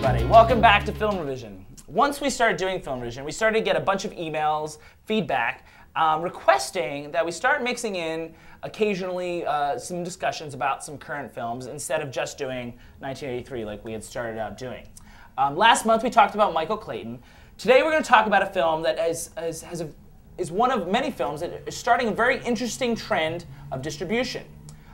everybody. Welcome back to Film Revision. Once we started doing Film Revision, we started to get a bunch of emails, feedback, requesting that we start mixing in occasionally some discussions about some current films instead of just doing 1983 like we had started out doing. Last month we talked about Michael Clayton. Today we're going to talk about a film that is one of many films that is starting a very interesting trend of distribution.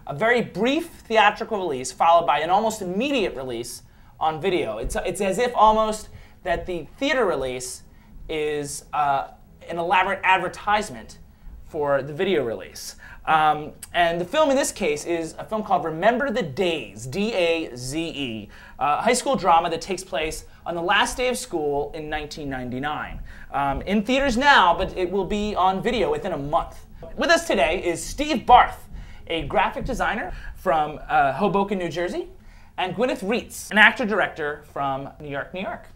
A very brief theatrical release followed by an almost immediate release on video. It's as if almost that the theater release is an elaborate advertisement for the video release. And the film in this case is a film called Remember the Daze, D-A-Z-E, a high school drama that takes place on the last day of school in 1999. In theaters now, but it will be on video within a month. With us today is Steve Barth, a graphic designer from Hoboken, New Jersey, and Gwenyth Reitz, an actor-director from New York, New York.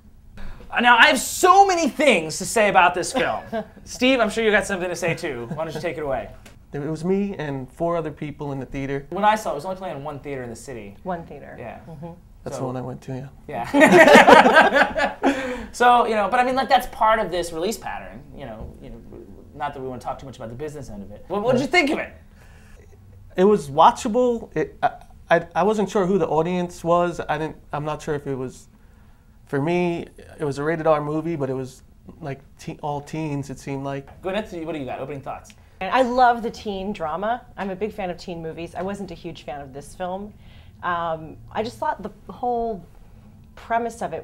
Now, I have so many things to say about this film. Steve, I'm sure you got something to say too. Why don't you take it away? It was me and 4 other people in the theater. When I saw it was only playing in one theater in the city. One theater. Yeah. Mm-hmm. That's the one I went to, yeah. Yeah. So, but I mean, like, that's part of this release pattern. Not that we want to talk too much about the business end of it. What did you think of it? It was watchable. I wasn't sure who the audience was. I'm not sure if it was, for me, it was a rated R movie, but it was like all teens, it seemed like. Gwenyth, what do you got? Opening thoughts? I love the teen drama. I'm a big fan of teen movies. I wasn't a huge fan of this film. I just thought the whole premise of it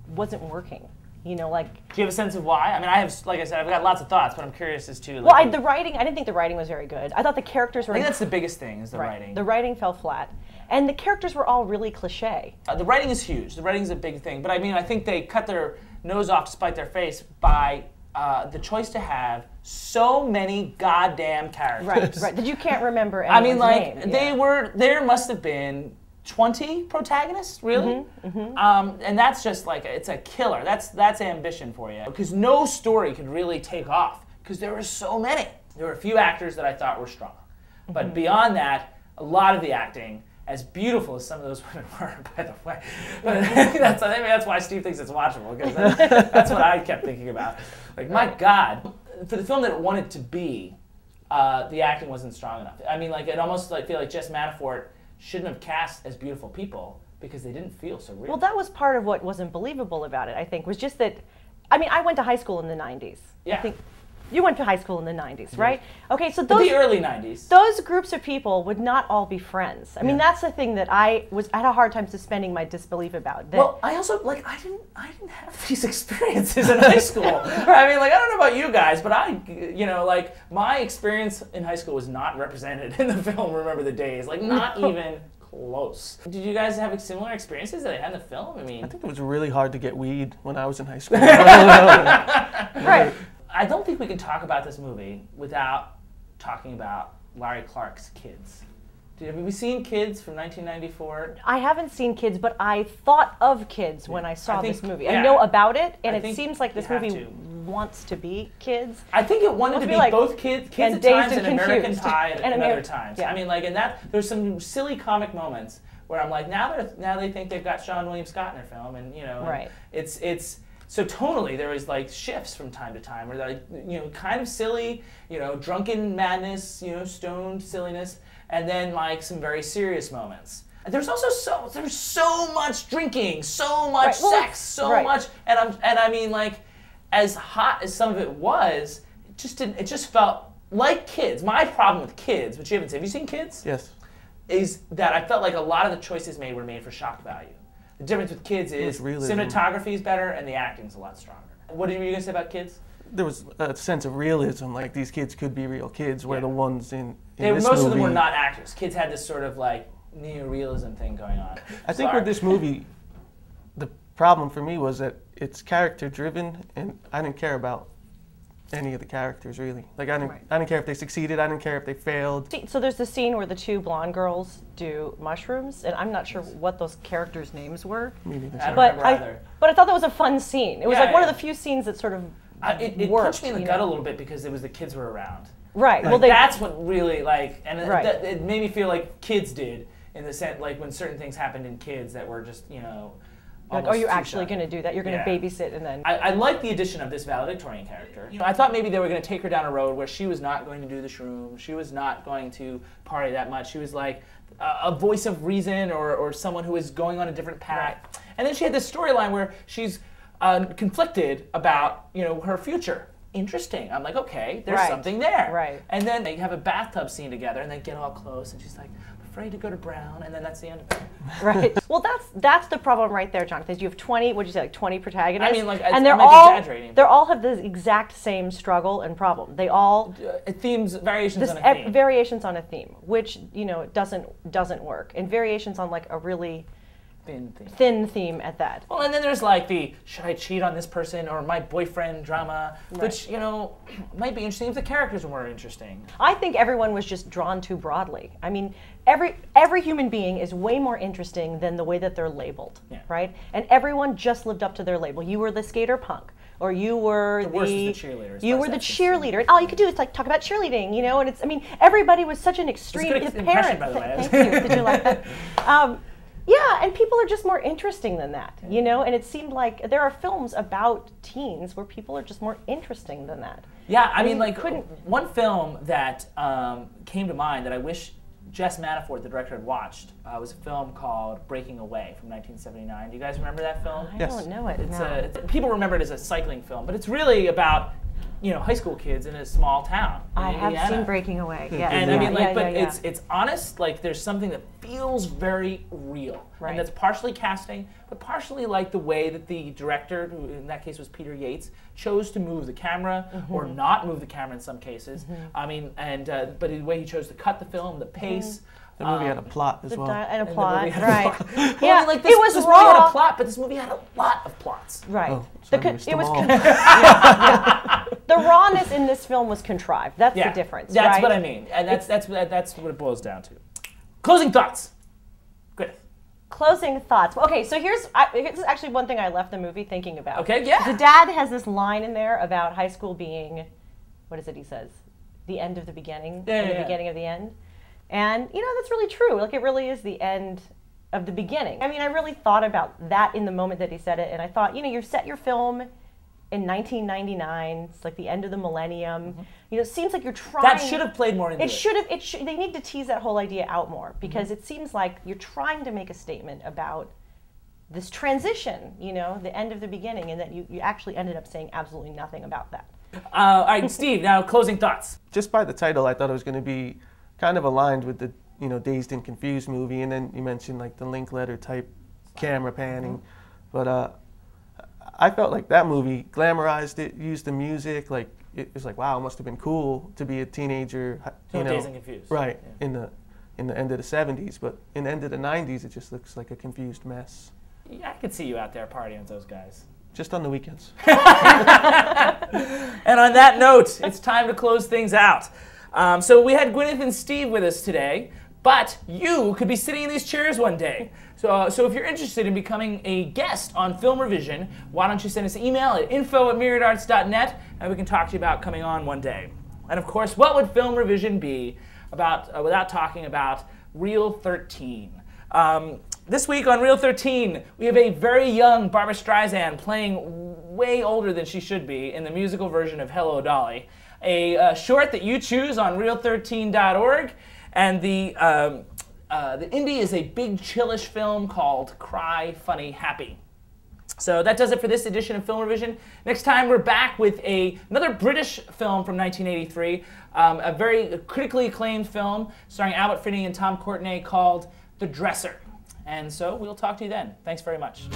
wasn't working. Do you have a sense of why? I mean, like I said, I've got lots of thoughts, but I'm curious as to. The writing, I didn't think the writing was very good. I thought the characters were. I think that's the biggest thing, is the right. writing. The writing fell flat. And the characters were all really cliche. The writing is huge. The writing is a big thing. But I mean, I think they cut their nose off to spite their face by the choice to have so many goddamn characters. Right. That you can't remember anyone's name. There must have been 20 protagonists, really? Mm-hmm, mm-hmm. And that's just like, it's a killer. That's ambition for you. Because no story could really take off, because there were so many. There were a few actors that I thought were strong. Mm-hmm. But beyond that, a lot of the acting, as beautiful as some of those women were, by the way. But maybe that's why Steve thinks it's watchable, because that's what I kept thinking about. Like, my God, for the film that it wanted to be, the acting wasn't strong enough. I mean, it almost feel like Jess Manafort shouldn't have cast as beautiful people because they didn't feel so real. Well, that was part of what wasn't believable about it, I think, was just that, I mean, I went to high school in the 90s. Yeah. I think you went to high school in the 90s, right? Okay, so the early 90s. Those groups of people would not all be friends. I mean, that's the thing that I had a hard time suspending my disbelief about. Well, I also, I didn't have these experiences in high school. I mean, I don't know about you guys, but my experience in high school was not represented in the film Remember the Daze. Not even close. Did you guys have similar experiences that I had in the film? I mean, I think it was really hard to get weed when I was in high school. Right. I don't think we can talk about this movie without talking about Larry Clark's Kids. Have you seen Kids from 1994? I haven't seen Kids, but I thought of Kids when I saw this movie. Yeah. I know about it, and I it seems like this movie wants to be Kids. I think it wanted to be both kids at times and American Pie at other times. Yeah. I mean, in that, there's some silly comic moments where I'm like, now they think they've got Sean William Scott in their film, and right. It's so tonally there was shifts from time to time where they're kind of silly, drunken madness, stoned silliness, and then some very serious moments. There's also so much drinking, so much sex, so much, and I mean, as hot as some of it was, it just felt like Kids. My problem with Kids, which you haven't seen, have you seen Kids? Yes. Is that I felt like a lot of the choices made were made for shock value. The difference with Kids is cinematography is better and the acting's a lot stronger. What were you going to say about Kids? There was a sense of realism, these kids could be real kids, where the ones in most of them were not actors. Kids had this sort of neo-realism thing going on. I think with this movie, the problem for me was that it's character-driven, and I didn't care about any of the characters, really. I didn't care if they succeeded, I didn't care if they failed. So there's the scene where the 2 blonde girls do mushrooms, and I'm not sure what those characters' names were. But I thought that was a fun scene. It was one of the few scenes that sort of it worked, punched me in the gut a little bit because it was the kids were around. Right. Well, that's what really it made me feel like Kids did, in the sense when certain things happened in Kids that were just Like, oh, you're actually going to do that? You're going to babysit and then... I like the addition of this valedictorian character. I thought maybe they were going to take her down a road where she was not going to do the shrooms, she was not going to party that much. She was like a voice of reason or someone who is going on a different path. Right. And then she had this storyline where she's conflicted about her future. Interesting. I'm like, okay, there's something there. Right. And then they have a bathtub scene together and they get all close and she's like, afraid to go to Brown, and then that's the end of it. Right. Well, that's the problem right there, Jonathan. Is you have 20, what'd you say, like 20 protagonists? I mean, like, and they're all exaggerating. They all have the exact same struggle and problem. They all variations on a theme. Variations on a theme, which doesn't work, and variations on like a really thin theme at that. Well, and then there's like the should I cheat on this person or my boyfriend drama, which might be interesting if the characters were more interesting. I think everyone was just drawn too broadly. I mean, every human being is way more interesting than the way that they're labeled, right? And everyone just lived up to their label. You were the skater punk, or you were the cheerleader. You were the cheerleader, and all you could do is like talk about cheerleading, And it's, I mean, everybody was such an extreme. It's a good impression, by the way. Thank you. Did you like that? Yeah, and people are just more interesting than that, And it seemed like there are films about teens where people are just more interesting than that. Yeah, I mean, like one film that came to mind that I wish Jess Manafort, the director, had watched was a film called Breaking Away from 1979. Do you guys remember that film? I don't know it. People remember it as a cycling film, but it's really about high school kids in a small town. I have seen Breaking Away. Yeah, and I mean, like, it's honest. Like, there's something that feels very real, and that's partially casting, but partially like the way that the director, who in that case was Peter Yates, chose to move the camera or not move the camera in some cases. I mean, but the way he chose to cut the film, the pace. The movie had a plot as well. And a plot, right? Yeah, like this movie had a plot, but this movie had a lot of plots. Right. Oh, it was the rawness in this film was contrived. That's the difference. That's what I mean, and that's what it boils down to. Closing thoughts. Gwenyth. Closing thoughts. Okay, so here's actually one thing I left the movie thinking about. Okay, yeah. The dad has this line in there about high school being, what is it he says? The end of the beginning, the beginning of the end. And, that's really true. Like, it really is the end of the beginning. I mean, I really thought about that in the moment that he said it, and I thought, you set your film in 1999. It's like the end of the millennium. It seems like you're trying... That should have played more into it. They need to tease that whole idea out more, because it seems like you're trying to make a statement about this transition, the end of the beginning, and that you actually ended up saying absolutely nothing about that. All right, Steve, now closing thoughts. Just by the title, I thought it was going to be kind of aligned with the Dazed and Confused movie, and then you mentioned like the Linkletter type camera panning, but I felt like that movie glamorized it, used the music, like it was like, wow, it must have been cool to be a teenager, Dazed and Confused, right? In the end of the '70s, but in the end of the '90s, it just looks like a confused mess. Yeah, I could see you out there partying with those guys. Just on the weekends. And on that note, it's time to close things out. So we had Gwenyth and Steve with us today, but you could be sitting in these chairs one day. So if you're interested in becoming a guest on Film ReVision, why don't you send us an email at info@myriadarts.net, and we can talk to you about coming on one day. And of course, what would Film ReVision be about without talking about Reel 13? This week on Reel 13, we have a very young Barbra Streisand playing way older than she should be in the musical version of Hello, Dolly. A short that you choose on reel13.org, and the indie is a big chillish film called Cry, Funny, Happy. So that does it for this edition of Film ReVision. Next time we're back with another British film from 1983, a very critically acclaimed film starring Albert Finney and Tom Courtenay called The Dresser. And so we'll talk to you then. Thanks very much.